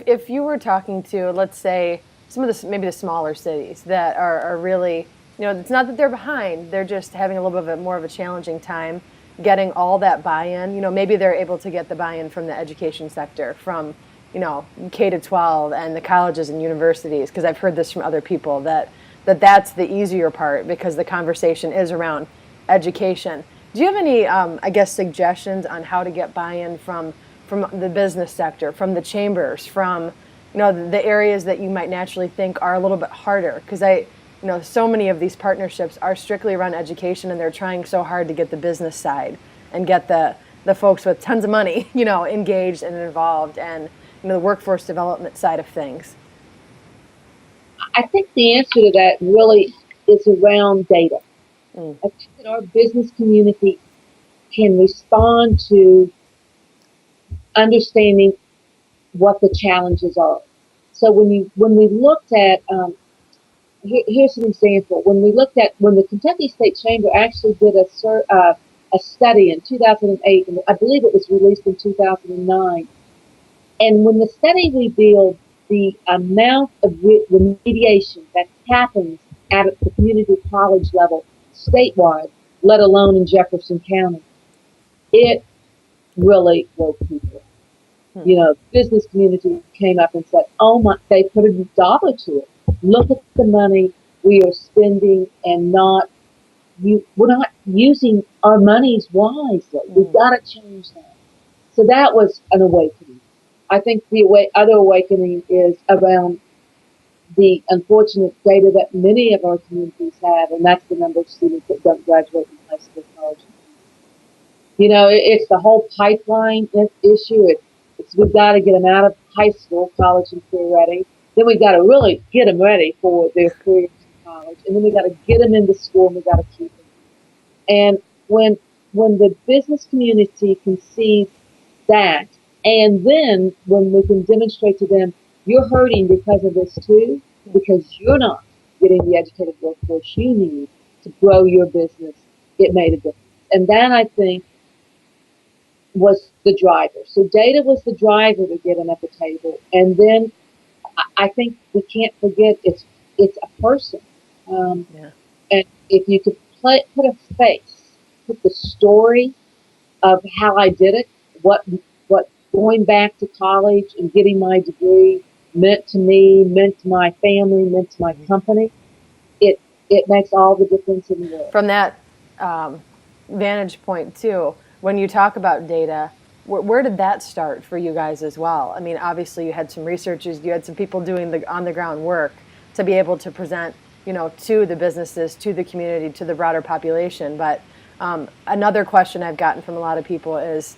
If you were talking to, let's say, some of the maybe the smaller cities that are really, it's not that they're behind, they're just having a little bit of more of a challenging time getting all that buy-in. Maybe they're able to get the buy-in from the education sector, from, K to 12 and the colleges and universities, because I've heard this from other people that's the easier part because the conversation is around education. Do you have any, I guess, suggestions on how to get buy-in from the business sector, from the chambers, from the areas that you might naturally think are a little bit harder? Because so many of these partnerships are strictly around education, and they're trying so hard to get the business side and get the folks with tons of money, engaged and involved, and the workforce development side of things. I think the answer to that really is around data. I think that our business community can respond to understanding what the challenges are. So when we looked at here's an example. When the Kentucky State Chamber actually did a study in 2008, and I believe it was released in 2009, and when the study revealed the amount of remediation that happens at the community college level statewide, let alone in Jefferson County, it really woke people. Business community came up and said, "Oh my!" They put a dollar to it. Look at the money we are spending, and we're not using our monies wisely. We've got to change that. So that was an awakening. I think the other awakening is around the unfortunate data that many of our communities have, and that's the number of students that don't graduate from high school, college. It's the whole pipeline issue. We've got to get them out of high school, college, and career ready. Then we've got to really get them ready for their careers in college, and then we've got to get them into school, and we've got to keep them. And when the business community can see that, and then when we can demonstrate to them, you're hurting because of this too, because you're not getting the educated workforce you need to grow your business, it made a difference. And that, I think, was the driver. So data was the driver to get them at the table. And then I think we can't forget it's a person. And if you could put a face, put the story of how I did it, what going back to college and getting my degree meant to me, meant to my family, meant to my company, it makes all the difference in the world. From that vantage point too, when you talk about data, where did that start for you guys as well? I mean, obviously you had some researchers, you had some people doing the on the ground work to be able to present, to the businesses, to the community, to the broader population. But another question I've gotten from a lot of people is,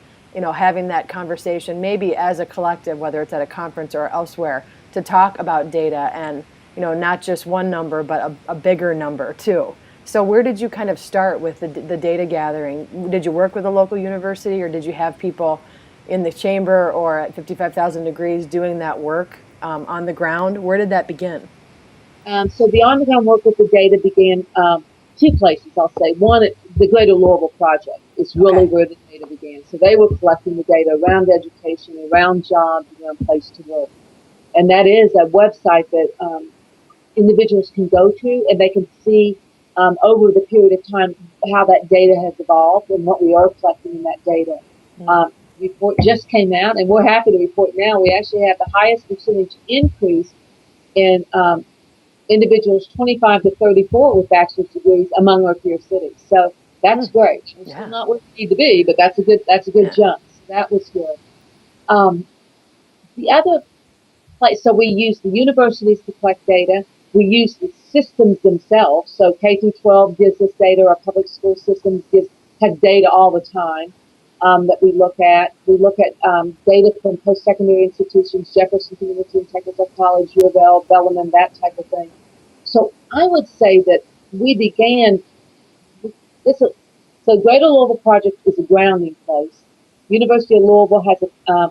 having that conversation, maybe as a collective, whether it's at a conference or elsewhere, to talk about data and, not just one number, but a bigger number too. So where did you kind of start with the data gathering? Did you work with a local university, or did you have people in the chamber or at 55,000 Degrees doing that work on the ground? Where did that begin? So the on-the-ground work with the data began two places, I'll say. One, the Greater Louisville Project is really where the data began. So they were collecting the data around education, around jobs, around place to work. And that is a website that individuals can go to, and they can see over the period of time how that data has evolved and what we are collecting in that data. Report just came out, and we're happy to report now we actually have the highest percentage increase in individuals 25 to 34 with bachelor's degrees among our peer cities. So that's great. We're still not where we need to be, but that's a good jump. So that was good. The other place, so we use the universities to collect data. We use the systems themselves. So K through 12 gives us data. Our public school systems have data all the time that we look at. We look at data from post-secondary institutions, Jefferson Community and Technical College, U of L, Bellarmine, that type of thing. So I would say that we began this. So Greater Louisville Project is a grounding place. University of Louisville has an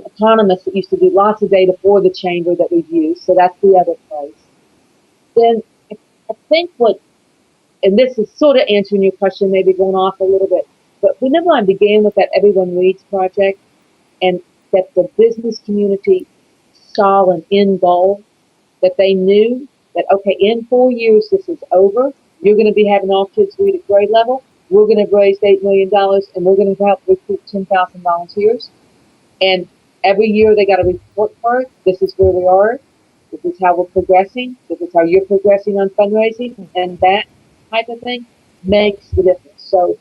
economist that used to do lots of data for the chamber that we've used. So that's the other place. Then I think and this is sort of answering your question, maybe going off a little bit, but whenever I began with that Everyone Reads project, and that the business community saw an end goal, that they knew that, okay, in 4 years, this is over. You're going to be having all kids read at grade level. We're going to have raised $8 million, and we're going to help recruit 10,000 volunteers. And every year they got to report card. This is where we are. This is how we're progressing. This is how you're progressing on fundraising, and that type of thing makes the difference. So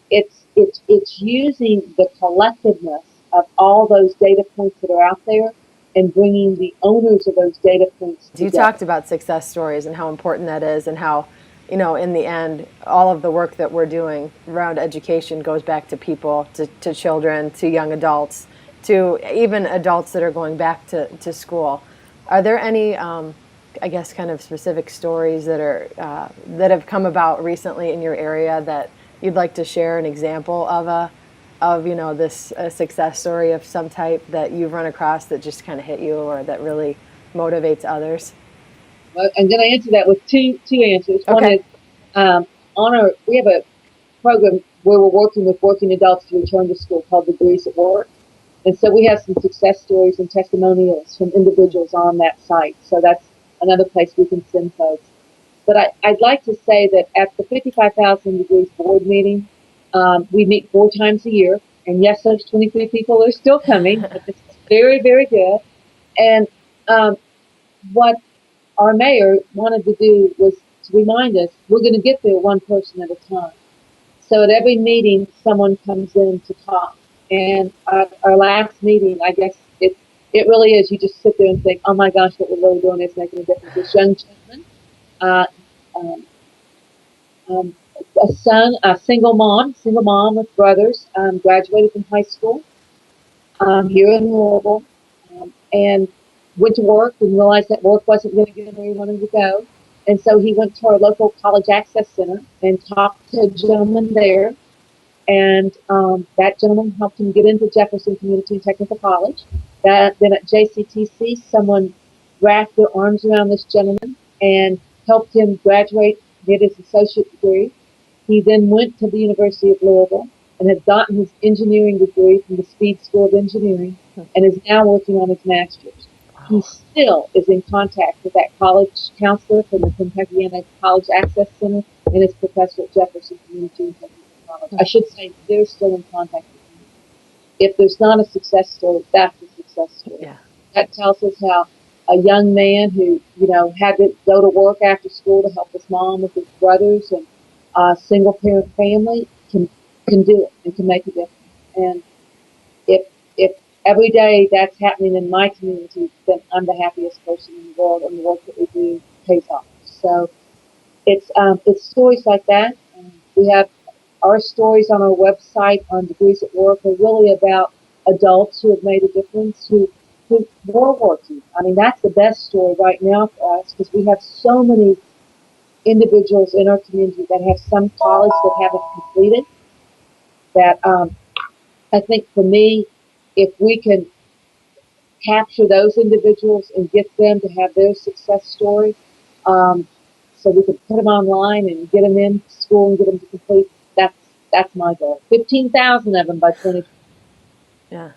it's using the collectiveness of all those data points that are out there and bringing the owners of those data points together. You talked about success stories and how important that is, and how, you know, in the end, all of the work that we're doing around education goes back to people, to children, to young adults, to even adults that are going back to school. Are there any, I guess, kind of specific stories that are that have come about recently in your area that you'd like to share an example of you know, this success story of some type that you've run across that just kind of hit you or that really motivates others? Well, I'm going to answer that with two answers. Okay. One is, we have a program where we're working with working adults to return to school called Degrees at Work. And so we have some success stories and testimonials from individuals on that site. So that's another place we can send folks. But I'd like to say that at the 55,000 Degrees board meeting, we meet 4 times a year. And yes, those 23 people are still coming. But it's very, very good. And what our mayor wanted to do was to remind us we're going to get there one person at a time. So at every meeting, someone comes in to talk. And our last meeting, I guess it really is. You just sit there and think, oh my gosh, what we're really doing is making a difference. This young gentleman, a single mom with brothers, graduated from high school here in Louisville, and went to work and realized that work wasn't going to get him where he wanted to go. And so he went to our local college access center and talked to a gentleman there. And that gentleman helped him get into Jefferson Community and Technical College. Then at JCTC, someone wrapped their arms around this gentleman and helped him graduate, get his associate degree. He then went to the University of Louisville and has gotten his engineering degree from the Speed School of Engineering and is now working on his master's. Wow. He still is in contact with that college counselor from the Kentuckiana College Access Center and his professor at Jefferson Community and Technical College. I should say they're still in contact with him. If there's not a success story, that's a success story. Yeah. That tells us how a young man who, you know, had to go to work after school to help his mom with his brothers and a single parent family can do it and can make a difference. And if every day that's happening in my community, then I'm the happiest person in the world, and the work that we do pays off. So it's stories like that. We have our stories on our website on Degrees at Work are really about adults who have made a difference, who were working. I mean, that's the best story right now for us because we have so many individuals in our community that have some college that haven't completed. That I think for me, if we can capture those individuals and get them to have their success story, so we can put them online and get them in school and get them to complete. That's my goal. 15,000 of them by 2020. Yeah.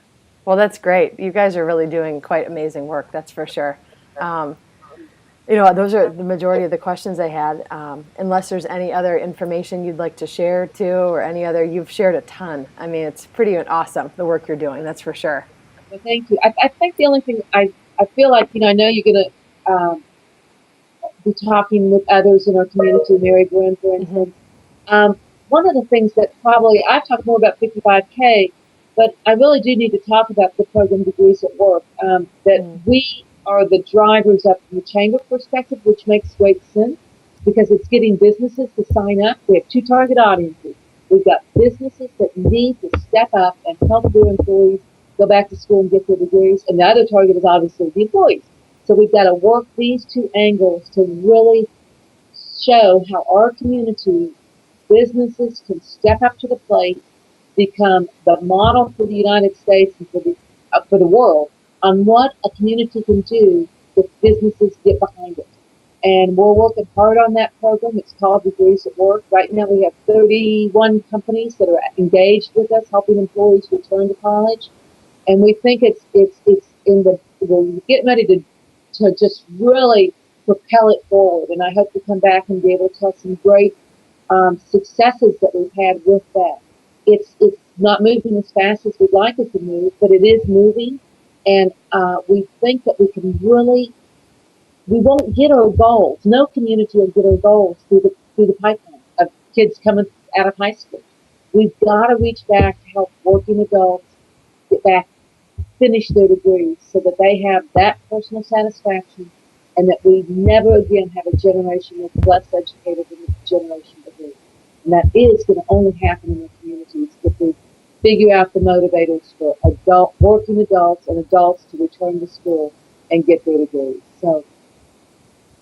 Well, that's great. You guys are really doing quite amazing work, that's for sure. You know, those are the majority of the questions I had. Unless there's any other information you'd like to share too, or any other, you've shared a ton. I mean, it's pretty awesome, the work you're doing, that's for sure. Well, thank you. I think the only thing I feel like, you know, I know you're going to be talking with others in our community, Mary Gwen, for instance. One of the things that probably, I've talked more about 55K, but I really do need to talk about the program Degrees at Work, that we are the drivers up from the chamber perspective, which makes great sense because it's getting businesses to sign up. We have 2 target audiences. We've got businesses that need to step up and help their employees go back to school and get their degrees, and the other target is obviously the employees. So we've got to work these 2 angles to really show how our community businesses can step up to the plate, become the model for the United States and for the world on what a community can do if businesses get behind it. And we're working hard on that program. It's called Degrees at Work. Right now we have 31 companies that are engaged with us, helping employees return to college. And we think it's in the we're getting ready to just really propel it forward. And I hope to come back and be able to tell some great successes that we've had with that. It's not moving as fast as we'd like it to move, but it is moving, and we think that we can really. We won't get our goals. No community will get our goals through the pipeline of kids coming out of high school. We've got to reach back to help working adults get back, finish their degrees, so that they have that personal satisfaction, and that we never again have a generation that's less educated than the generation before. And that is going to only happen in the communities if we figure out the motivators for working adults and adults to return to school and get their degrees. So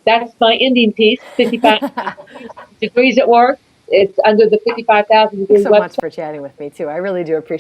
that's my ending piece. 55,000 degrees at work. It's under the 55,000 Thanks degree so much website. for chatting with me too. I really do appreciate